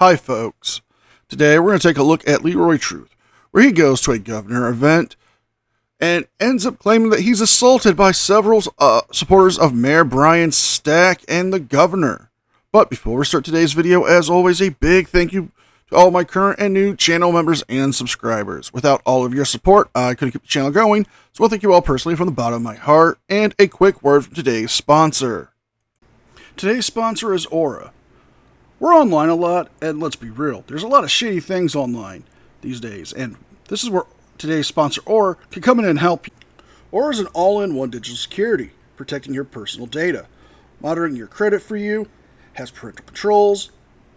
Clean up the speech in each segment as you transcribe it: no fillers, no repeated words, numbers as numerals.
Hi folks, today we're going to take a look at Leroy Truth, where he goes to a governor event and ends up claiming that he's assaulted by several supporters of Mayor Brian Stack and the governor. But before we start today's video, as always, a big thank you to all my current and new channel members and subscribers. Without all of your support, I couldn't keep the channel going, so thank you all personally from the bottom of my heart. And a quick word from today's sponsor. Today's sponsor is Aura. We're online a lot, and let's be real, there's a lot of shady things online these days, and this is where today's sponsor, Aura, can come in and help you. Aura is an all-in-one digital security, protecting your personal data, monitoring your credit for you, has parental controls,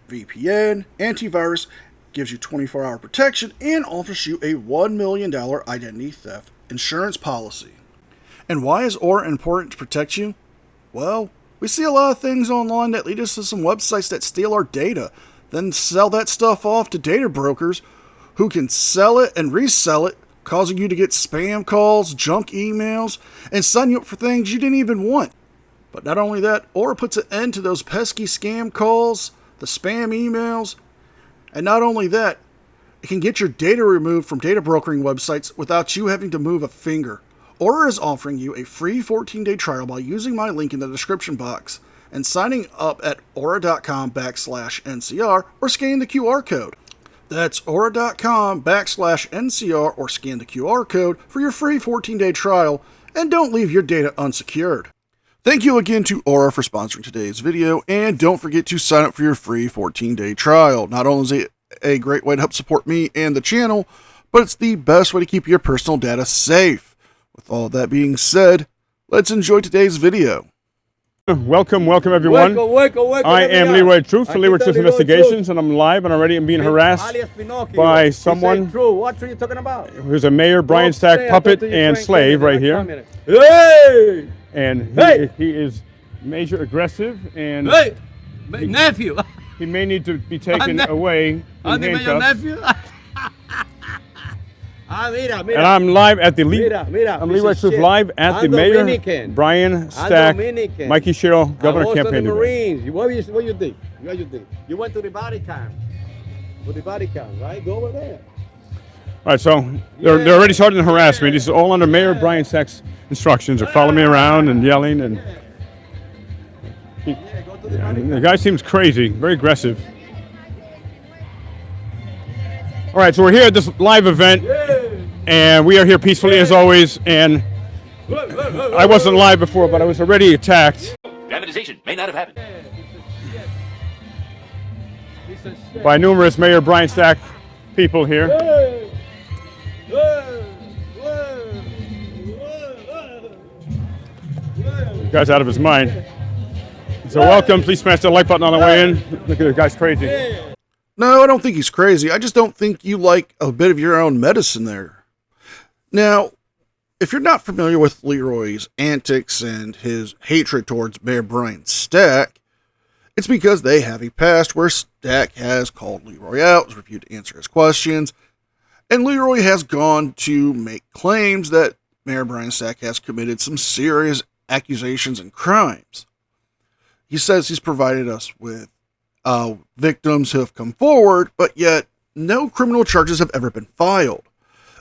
VPN, antivirus, gives you 24-hour protection, and offers you a $1 million identity theft insurance policy. And why is Aura important to protect you? Well, we see a lot of things online that lead us to some websites that steal our data, then sell that stuff off to data brokers who can sell it and resell it, causing you to get spam calls, junk emails, and sign you up for things you didn't even want. But not only that, Aura puts an end to those pesky scam calls, the spam emails, and not only that, it can get your data removed from data brokering websites without you having to move a finger. Aura is offering you a free 14-day trial by using my link in the description box and signing up at aura.com/NCR or scanning the QR code. That's aura.com/NCR or scan the QR code for your free 14-day trial, and don't leave your data unsecured. Thank you again to Aura for sponsoring today's video, and don't forget to sign up for your free 14-day trial. Not only is it a great way to help support me and the channel, but it's the best way to keep your personal data safe. With all that being said, let's enjoy today's video. Welcome everyone. Welcome, I am Leroy Truth for Leroy Truth Investigations, and I'm live and already am being harassed by someone what are you talking about? who's a Mayor Brian Stack puppet and slave right here. Hey! And he is major aggressive, and Nephew! he may need to be taken away in handcuffs. Nephew? Mira. And I'm live at the I'm Leroy Truth live at the Mayor Dominican. Brian Stack, Dominican. Mikey Sherrill governor campaign event. Marines. What do you think? You went to the body cam. Right? Go over there. All right, so they're already starting to harass me. This is all under Mayor Brian Stack's instructions. They're following me around and yelling, and the guy seems crazy, very aggressive. All right, so we're here at this live event, and we are here peacefully as always, and I wasn't live before, but I was already attacked. Dramatization may not have happened. By numerous Mayor Brian Stack people here. The guy's out of his mind. So welcome, please smash that like button on the way in. Look at the guy's crazy. No, I don't think he's crazy. I just don't think you like a bit of your own medicine there. Now, if you're not familiar with Leroy's antics and his hatred towards Mayor Brian Stack, it's because they have a past where Stack has called Leroy out, has refused to answer his questions, and Leroy has gone to make claims that Mayor Brian Stack has committed some serious accusations and crimes. He says he's provided us with victims who have come forward, but yet no criminal charges have ever been filed,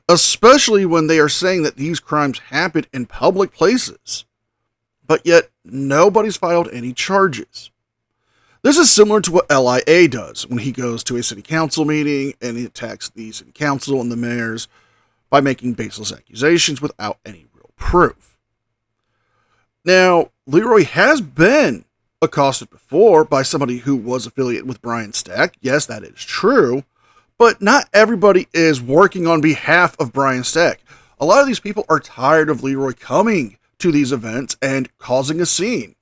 especially when they are saying that these crimes happened in public places, but yet nobody's filed any charges. This is similar to what LIA does when he goes to a city council meeting and he attacks the city council and the mayors by making baseless accusations without any real proof. Now, Leroy has been accosted before by somebody who was affiliated with Brian Stack. Yes, that is true, but not everybody is working on behalf of Brian Stack. A lot of these people are tired of Leroy coming to these events and causing a scene.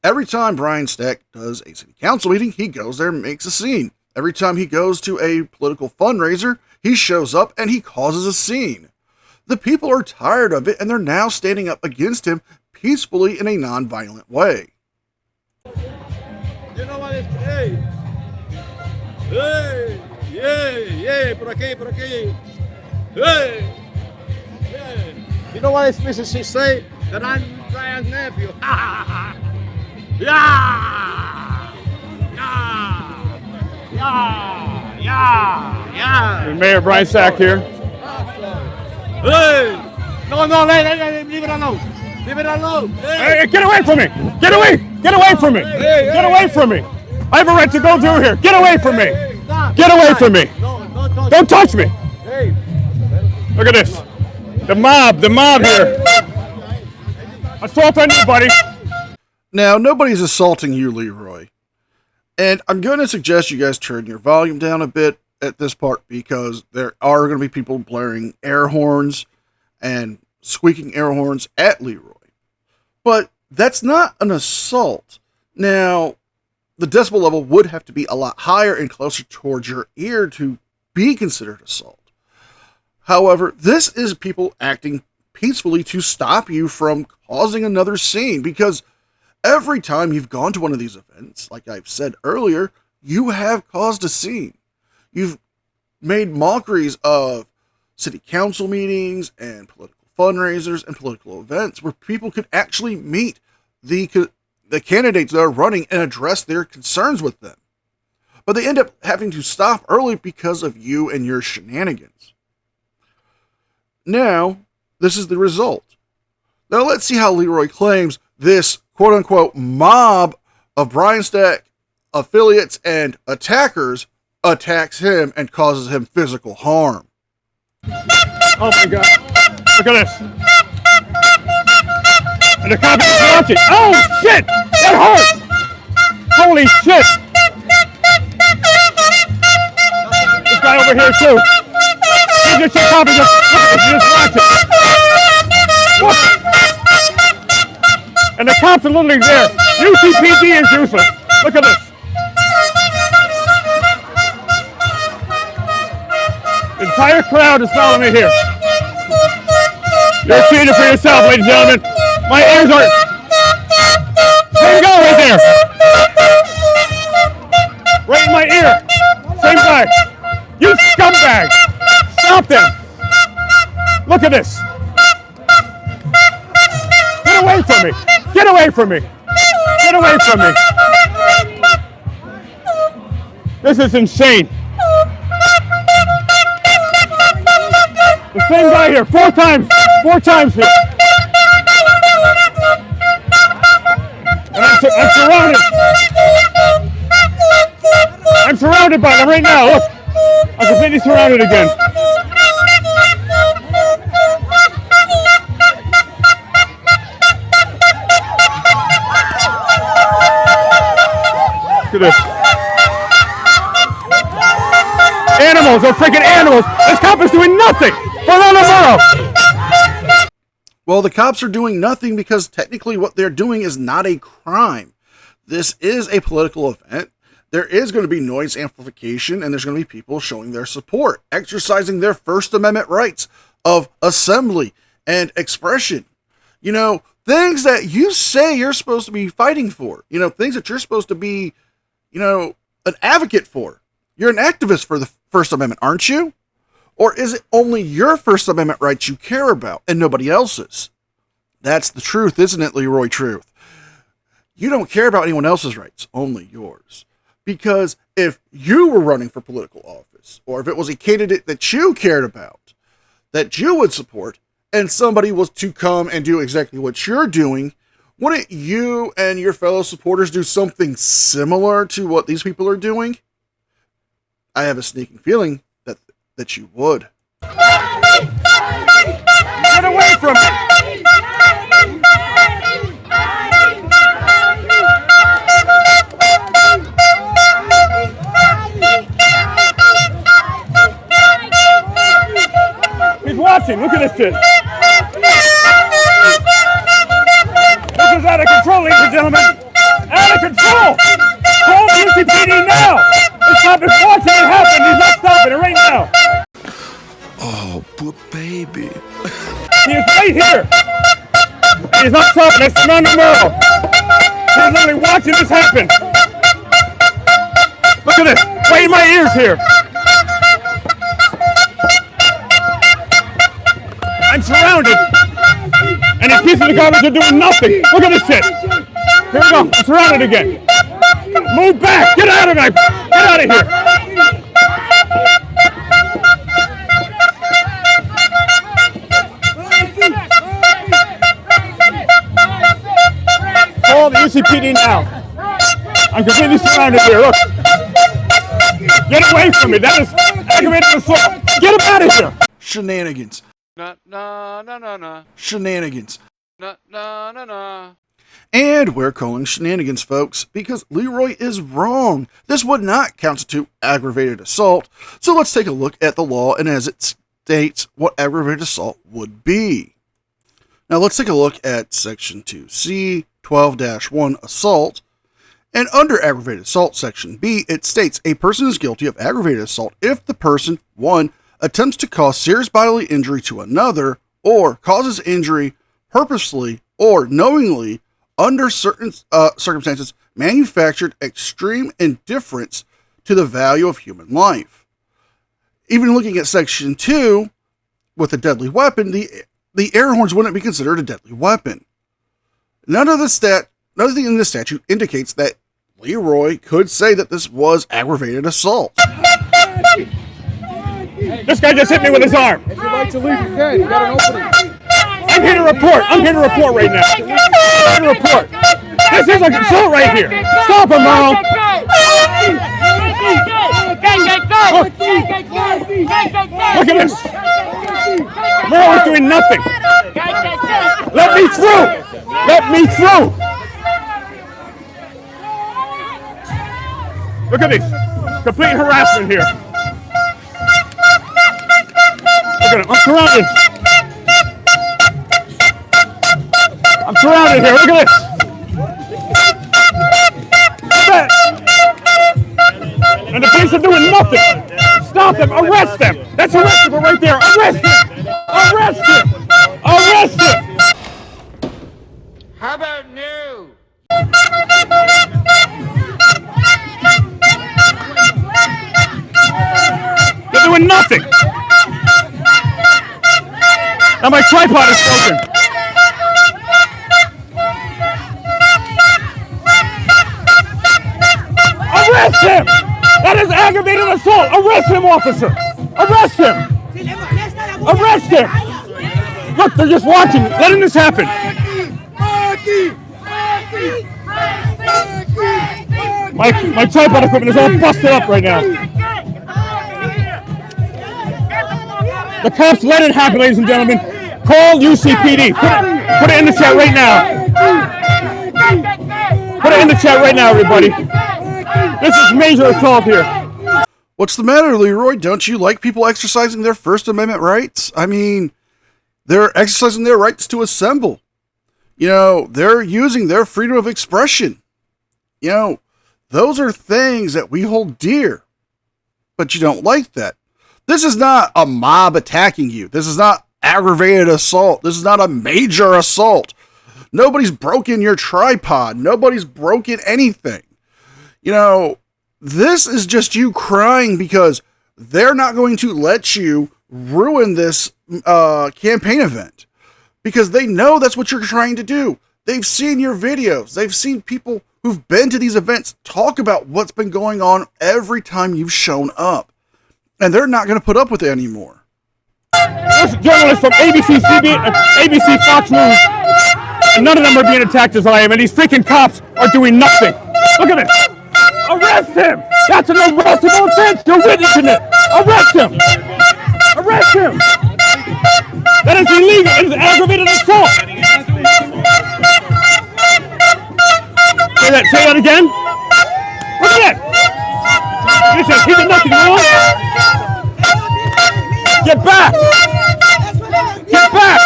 Every time Brian Stack does a city council meeting, he goes there and makes a scene. Every time he goes to a political fundraiser, he shows up and he causes a scene. The people are tired of it, and they're now standing up against him peacefully in a non-violent way. You know what it's, por aquí. Hey! You know what it's she say? That I'm Brian's nephew. Yeah! Yeah! Yeah! Yeah. Mayor Brian Sack here. Hey. No, leave it alone. Leave it alone. Hey, get away from me! Get away! Get away from me! Get away from me! I have a right to go through here. Get away from me! Get away from me! Don't touch me! Look at this. The mob here. Assault on nobody. Now, nobody's assaulting you, Leroy. And I'm going to suggest you guys turn your volume down a bit at this part because there are going to be people blaring air horns and squeaking air horns at Leroy. But that's not an assault. Now, the decibel level would have to be a lot higher and closer towards your ear to be considered assault. However, this is people acting peacefully to stop you from causing another scene, because every time you've gone to one of these events, like I've said earlier, you have caused a scene. You've made mockeries of city council meetings and political fundraisers and political events where people could actually meet the candidates that are running and address their concerns with them. But they end up having to stop early because of you and your shenanigans. Now, this is the result. Now let's see how Leroy claims this quote-unquote mob of Brian Stack affiliates and attackers attacks him and causes him physical harm. Oh my God. Look at this. And the cop is watching. Oh shit! That hurts! Holy shit! This guy over here too. He's just a cop is just watching. What? And the cops are literally there. UCPD is useless. Look at this. The entire crowd is following me here. You're seeing it for yourself, ladies and gentlemen. My ears are... There you go, right there. Right in my ear. Same guy. You scumbag. Stop them. Look at this. Get away from me. Get away from me. Get away from me. This is insane. The same guy here, 4 times here. And I'm surrounded. I'm surrounded by them right now, look. I'm completely surrounded again. Look at this. Animals, they're freaking animals. This cop is doing nothing. Well, the cops are doing nothing because technically what they're doing is not a crime. This is a political event. There is going to be noise amplification, and there's going to be people showing their support, exercising their First Amendment rights of assembly and expression. You know, things that you say you're supposed to be fighting for. You know, things that you're supposed to be, you know, an advocate for. You're an activist for the First Amendment, aren't you? Or is it only your First Amendment rights you care about and nobody else's? That's the truth, isn't it, Leroy Truth? You don't care about anyone else's rights, only yours. Because if you were running for political office, or if it was a candidate that you cared about, that you would support, and somebody was to come and do exactly what you're doing, wouldn't you and your fellow supporters do something similar to what these people are doing? I have a sneaking feeling that you would. Get away from me! He's watching. Look at this shit. This is out of control, ladies and gentlemen. Out of control! Call the UCPD now! This cop is watching it happen. He's not stopping it right now. Oh, poor baby. He is right here. And he's not stopping. It's not normal. He's literally watching this happen. Look at this. Right in my ears here. I'm surrounded. And these pieces of garbage are doing nothing. Look at this shit. Here we go. I'm surrounded again. Move back. Get out of here. Get out of here. UCPD now. I'm completely surrounded here. Look. Get away from me. That is aggravated assault. Get him out of here. Shenanigans. Na na na na na. Shenanigans. Na na na na. And we're calling shenanigans, folks, because Leroy is wrong. This would not constitute aggravated assault. So let's take a look at the law and as it states what aggravated assault would be. Now let's take a look at Section 2C, 12-1 assault. And under aggravated assault, Section B, it states a person is guilty of aggravated assault if the person, 1, attempts to cause serious bodily injury to another, or causes injury purposely or knowingly under certain circumstances manufactured extreme indifference to the value of human life. Even looking at Section 2, with a deadly weapon, the air horns wouldn't be considered a deadly weapon. Nothing in this statute indicates that Leroy could say that this was aggravated assault. This guy just hit me with his arm. If you'd like to leave, you can. You got an opening. I'm here to report. I'm here to report right now. I'm here to report. This is an assault right here. Stop him, Merle. Look at this. Merle is doing nothing. Let me through. Let me through. Look at this. Complete harassment here. Look at him. I'm surrounded. I'm surrounded here. Look at this. Look at that. And the police are doing nothing. Stop them. Arrest them. That's arrestable right there. Arrest him. Arrest him. Arrest him. How about new? They're doing nothing. Now my tripod is broken. Arrest him! That is aggravated assault. Arrest him, officer. Arrest him. Arrest him. Look, they're just watching. Letting this happen. My tripod equipment is all busted up right now. The cops let it happen, ladies and gentlemen. Call UCPD. Put it in the chat right now. Put it in the chat right now, everybody. This is major assault here. What's the matter, Leroy? Don't you like people exercising their First Amendment rights? I mean, they're exercising their rights to assemble. You know, they're using their freedom of expression. You know, those are things that we hold dear. But you don't like that. This is not a mob attacking you. This is not aggravated assault. This is not a major assault. Nobody's broken your tripod. Nobody's broken anything. You know, this is just you crying because they're not going to let you ruin this campaign event. Because they know that's what you're trying to do. They've seen your videos. They've seen people who've been to these events talk about what's been going on every time you've shown up. And they're not going to put up with it anymore. There's journalists from ABC, ABC, Fox News, and none of them are being attacked as I am, and these freaking cops are doing nothing. Look at this. Arrest him. That's an arrestable offense. You're witnessing it. Arrest him. Arrest him. That is illegal. It is aggravated assault. Say that again. Look at that. He did nothing wrong. Get back. Get back.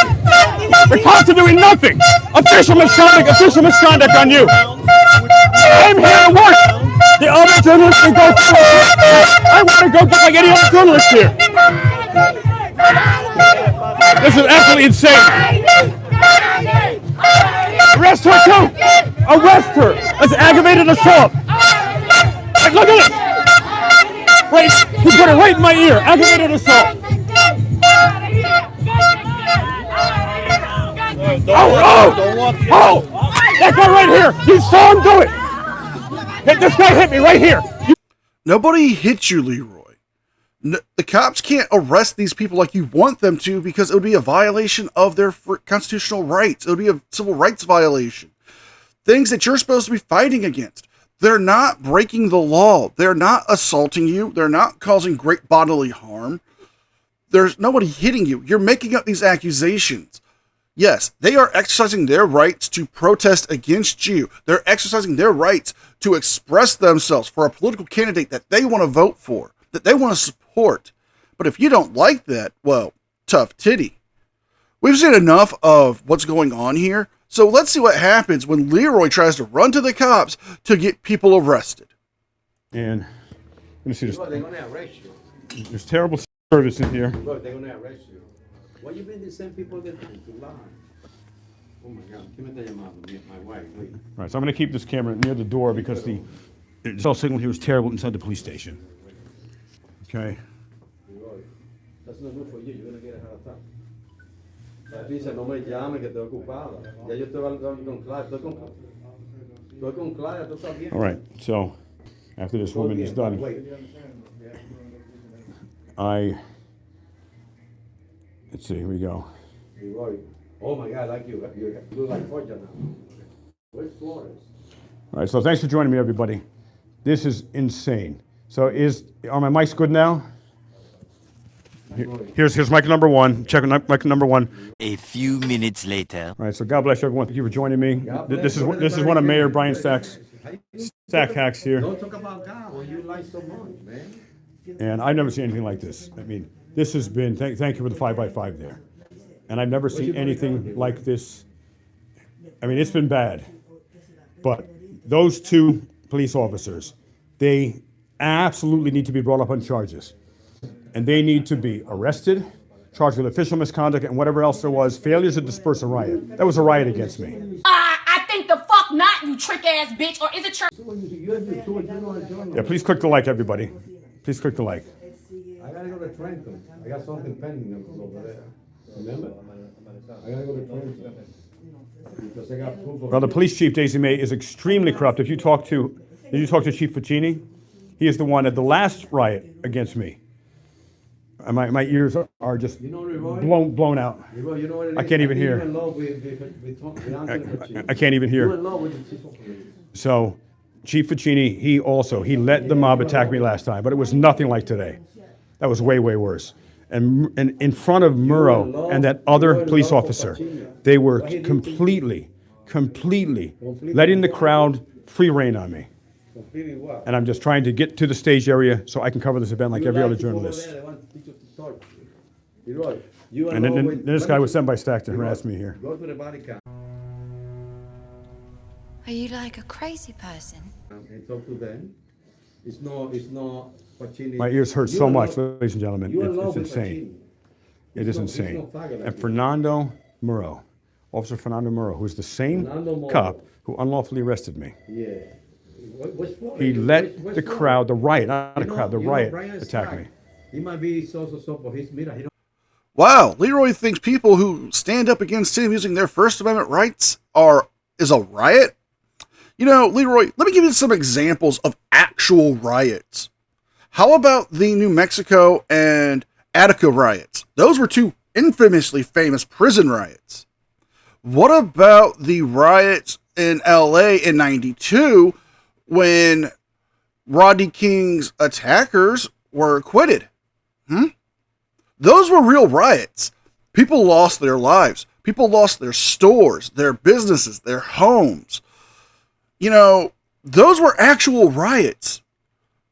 The cops are doing nothing. Official misconduct on you. I'm here to work. The other journalists can go forward. I want to go just like any other journalist here. This is absolutely insane. Arrest her too. Arrest her. That's aggravated assault. Hey, look at it. Right, he put it right in my ear. Aggravated assault. Oh! That guy right here. You saw him do it. This guy hit me right here. Nobody hit you, Leroy. The cops can't arrest these people like you want them to because it would be a violation of their constitutional rights. It would be a civil rights violation. things that you're supposed to be fighting against. They're not breaking the law. They're not assaulting you. They're not causing great bodily harm. There's nobody hitting you. You're making up these accusations. Yes, they are exercising their rights to protest against you. They're exercising their rights to express themselves for a political candidate that they want to vote for, that they want to support. But if you don't like that, well, tough titty. We've seen enough of what's going on here, so let's see what happens when Leroy tries to run to the cops to get people arrested. And let me see this. Look, they're gonna arrest you. There's terrible service in here. Look, they're gonna arrest you. Why you bring the same people all the time to lie? Oh my God, ¿quién me está llamando? My wife, wait. Right, so I'm going to keep this camera near the door because the cell signal here is terrible inside the police station. Okay. That's not good for you. You're gonna get a heart attack. Dice, no me llame que estoy ocupada. Ya yo estoy hablando con Clara. Estoy con Clara, tú estás bien. All right, so after this woman is done, let's see, here we go. Leroy, oh my God, I like you. You look like Forja now. Where's Flores? All right, so thanks for joining me, everybody. This is insane. So are my mics good now? Here's mic number one. Check mic number one. A few minutes later. All right, so God bless everyone. Thank you for joining me. This is one of Mayor Brian Stack's stack hacks here. Don't talk about God when you lie so much, man. And I've never seen anything like this. I mean, this has been, thank you for the 5x5 there. And I've never seen anything like this. I mean, it's been bad. But those two police officers, they absolutely need to be brought up on charges. And they need to be arrested, charged with official misconduct and whatever else there was, failures to disperse a riot. That was a riot against me. I think the fuck not, you trick ass bitch, or is it church? Yeah, please click the like, everybody. Please click the like. I gotta go to Trenton. I got something pending over there. Remember? I gotta go to Trenton. Because I got proof of Well, the police chief, Daisy May, is extremely corrupt. Did you talk to Chief Ficini? He is the one at the last riot against me. And my ears are just blown out. You know what it is? I can't even hear. You're in love with Anthony Ficini. I can't even hear. You're in love with the chief of police. So, Chief Ficini, he let the mob attack me last time, but it was nothing like today. That was way, way worse. And in front of Murrow and that other police officer, they were completely letting the crowd free rein on me. Completely what? And I'm just trying to get to the stage area so I can cover this event like every other journalist. And then this guy was sent by Stack to harass me here. Go to the body cam Are you like a crazy person? and talk to them. It's not Ficini. My ears hurt so much, ladies and gentlemen. You're in It's love with insane. Ficini. It is no insane. faggot like And you. Fernando Murrow, Officer Fernando Murrow, who's the same Fernando Murrow. cop who unlawfully arrested me. Yeah. What's Flores? He let What's the Flores? crowd, the riot, not the You know- crowd, the you know riot Brian attack Stack, me. He might be so, but he's he don't. Wow, Leroy thinks people who stand up against him using their First Amendment rights is a riot? You know, Leroy, let me give you some examples of actual riots. How about the New Mexico and Attica riots? Those were two infamously famous prison riots. What about the riots in LA in 92 when Rodney King's attackers were acquitted? Those were real riots. People lost their lives. People lost their stores, their businesses, their homes. You know, those were actual riots.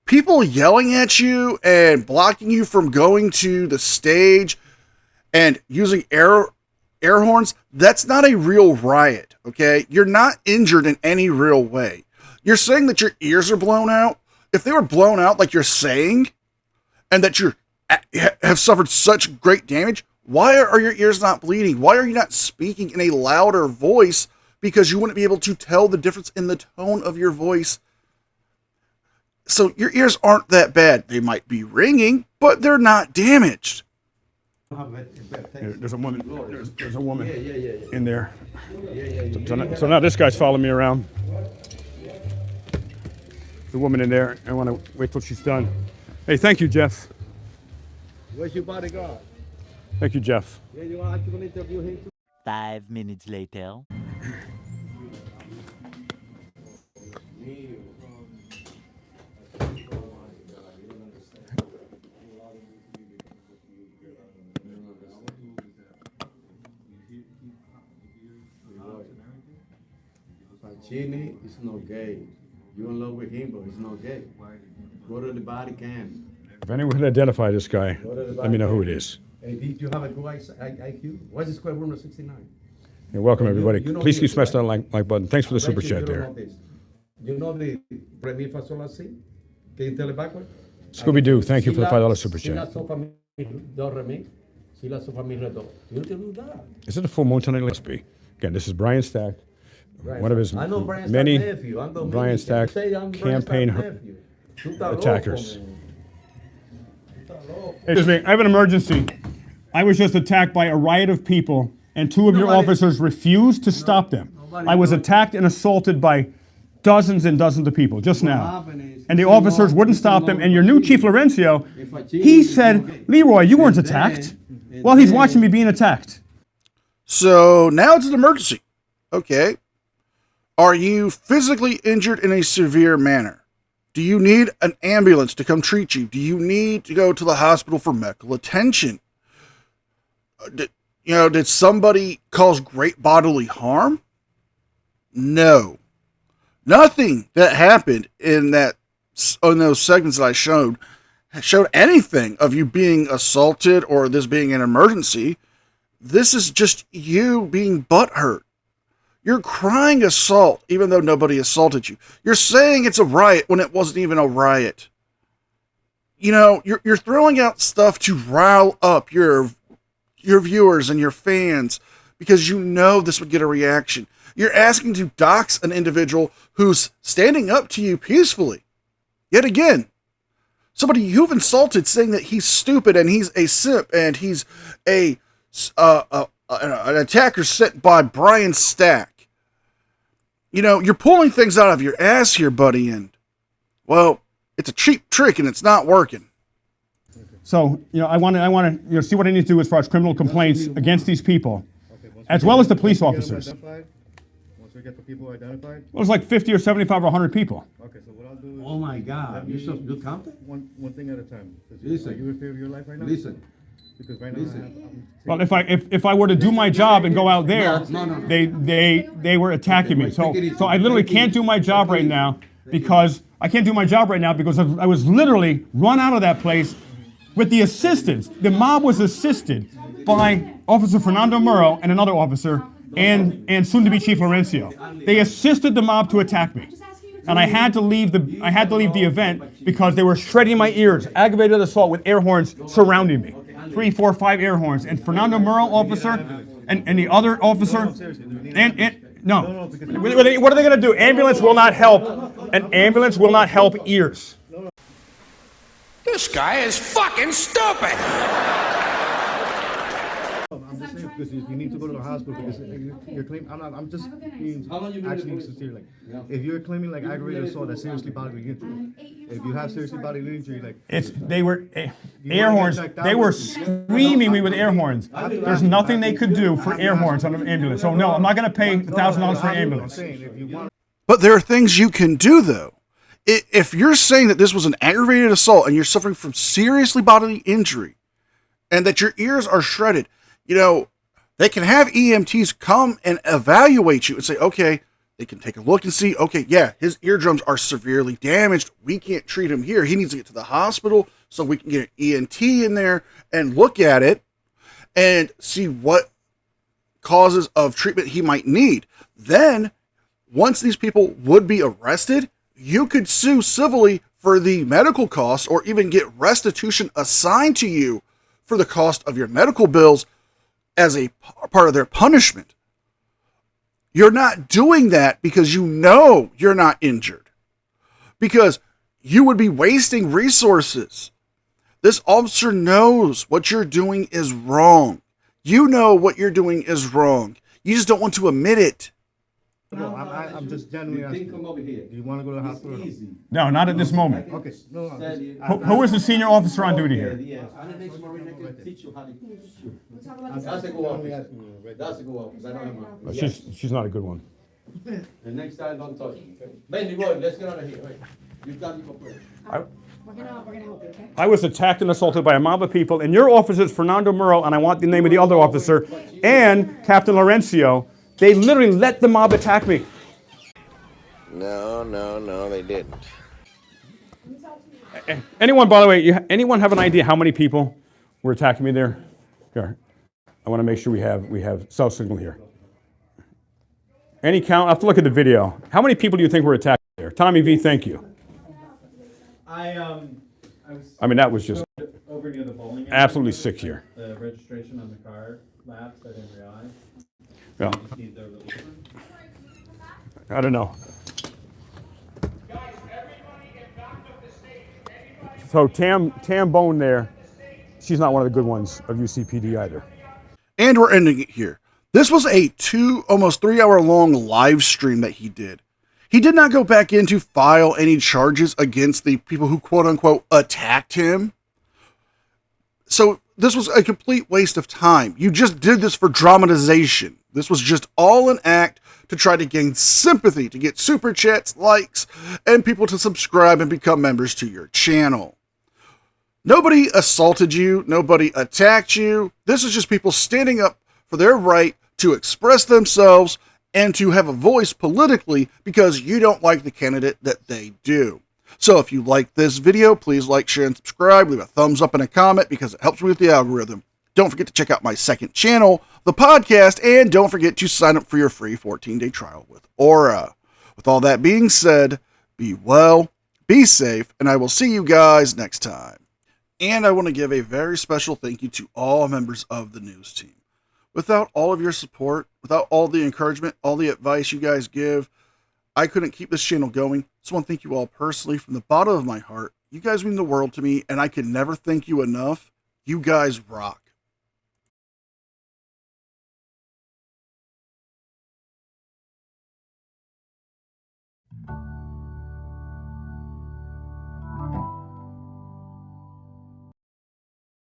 People yelling at you and blocking you from going to the stage and using air horns, that's not a real riot, okay? You're not injured in any real way. You're saying that your ears are blown out. If they were blown out like you're saying, and that you have suffered such great damage, why are your ears not bleeding? Why are you not speaking in a louder voice? Because you wouldn't be able to tell the difference in the tone of your voice. So your ears aren't that bad. They might be ringing, but they're not damaged. There's a woman. There's a woman in there. So now this guy's following me around. The woman in there. I want to wait till she's done. Hey, thank you, Jeff. Where's your bodyguard? Thank you, Jeff. Yeah, you want to interview him too? 5 minutes later. Chini is not gay. You in love with him, but he's not gay. Go to the body cam. If anyone can identify this guy, Go to the let me know who it body is. cam. And if you have a good IQ, what's the square root of 69? You're welcome, everybody. you know Please keep this, smashing right? that like button. Thanks for the super Rachel, chat you don't there. know this. You know the re mi fa sol la si? Can you tell it backward? Scooby-Doo, thank you for the Si la- $5 super Si la chat. sol fa mi do re mi. Si la sol fa mi re do. You don't do that. Is it a full moon tonight? Let's be. Again, this is Brian Stack, one of his I know Brian many Stack's nephew. I'm Dominican. Brian Stack Say I'm Brian campaign Stack's nephew. Tú estás loco, attackers. man. Tú estás loco. Excuse me, I have an emergency. I was just attacked by a riot of people, and two of your Nobody- officers refused to stop them. nobody I was knows. attacked and assaulted by dozens and dozens of people just now. happened is And the it's a officers law- wouldn't it's a stop law them, and your new of chief, Chile. Laurencio, If a Chile he is said, okay. Leroy, you weren't And attacked. then- Well, he's and watching me then- being attacked. So now it's an emergency. Okay. Are you physically injured in a severe manner? Do you need an ambulance to come treat you? Do you need to go to the hospital for medical attention? Did somebody cause great bodily harm? No. Nothing that happened in those segments that I showed anything of you being assaulted or this being an emergency. This is just you being butthurt. You're crying assault even though nobody assaulted you. You're saying it's a riot when it wasn't even a riot. You're throwing out stuff to rile up your viewers and your fans because you know this would get a reaction. You're asking to dox an individual who's standing up to you peacefully. Yet again, somebody you've insulted saying that he's stupid and he's a simp and he's an attacker sent by Brian Stack. You're pulling things out of your ass here, buddy, and, well, it's a cheap trick and it's not working. So, I want to see what I need to do as far as criminal complaints against these people, as well as the police officers. Once we get the people identified, Well, it's like 50 or 75 or 100 people. okay, so what I'll do is... Oh my God, you counted? One thing at a time. Listen. Are you in fear of your life right now? Listen. Because right now I'm Well, if I were to do my job and go out there, No. they were attacking me. So Take it easy. I literally can't do my job right now because I was literally run out of that place with the assistance. The mob was assisted by Officer Fernando Murrow and another officer and soon-to-be Chief Laurencio. They assisted the mob to attack me. And I had to leave the event because they were shredding my ears, aggravated assault with air horns surrounding me. 3, 4, 5 air horns. And Fernando Murrow officer and the other officer, no. What are they going to do? Ambulance will not help. An ambulance will not help ears. This guy is fucking stupid. I'm just saying because you need to go to the hospital because you're claiming. I'm just being actually sincere. Like, if you're claiming like aggravated assault, that's seriously bodily injury. If you have seriously bodily injury, like They were air horns. They were screaming me with air horns. There's nothing they could do for air horns on an ambulance. So no, I'm not going to pay $1,000 for an ambulance. But there are things you can do, though. If you're saying that this was an aggravated assault and you're suffering from seriously bodily injury and that your ears are shredded, they can have EMTs come and evaluate you and say, okay, they can take a look and see, okay, yeah, his eardrums are severely damaged. We can't treat him here. He needs to get to the hospital so we can get an ENT in there and look at it and see what causes of treatment he might need. Then, once these people would be arrested, you could sue civilly for the medical costs or even get restitution assigned to you for the cost of your medical bills as a part of their punishment. You're not doing that because you know you're not injured. Because you would be wasting resources. This officer knows what you're doing is wrong. You know what you're doing is wrong. You just don't want to admit it. No, I'm just genuinely asking. Come over here. Do you want to go to the hospital? Easy. No, not at this moment. Okay. No. Who is the senior officer on duty here? And the next Marina can teach you how to That's a good office. That's a good office. I don't know. She's not a good one. The next time, don't touch me. Benny, boy, let's get out of here. Wait. You've got to go play. We're gonna help you, okay? I was attacked and assaulted by a mob of people, and your officer is Fernando Murrow, and I want the name of the other officer, and Captain Laurencio. They literally let the mob attack me. No, they didn't. Anyone, by the way, anyone have an idea how many people were attacking me there? Here, I want to make sure we have cell signal here. Any count? I have to look at the video. How many people do you think were attacked there? Tommy V, thank you. I mean, that was just over near the bowling alley. absolutely sick here. The registration on the car lapsed. I didn't realize. Yeah. You just need the release. I don't know. So Tam Bone there, she's not one of the good ones of UCPD either. And we're ending it here. This was a almost 3 hour long live stream that he did. He did not go back in to file any charges against the people who quote unquote attacked him. So this was a complete waste of time. You just did this for dramatization. This was just all an act to try to gain sympathy, to get super chats, likes, and people to subscribe and become members to your channel. Nobody assaulted you. Nobody attacked you. This is just people standing up for their right to express themselves and to have a voice politically because you don't like the candidate that they do. So if you like this video, please like, share, and subscribe. Leave a thumbs up and a comment because it helps me with the algorithm. Don't forget to check out my second channel, the podcast, and don't forget to sign up for your free 14-day trial with Aura. With all that being said, be well, be safe, and I will see you guys next time. And I want to give a very special thank you to all members of the news team. Without all of your support, without all the encouragement, all the advice you guys give, I couldn't keep this channel going. So I want to thank you all personally from the bottom of my heart. You guys mean the world to me, and I can never thank you enough. You guys rock.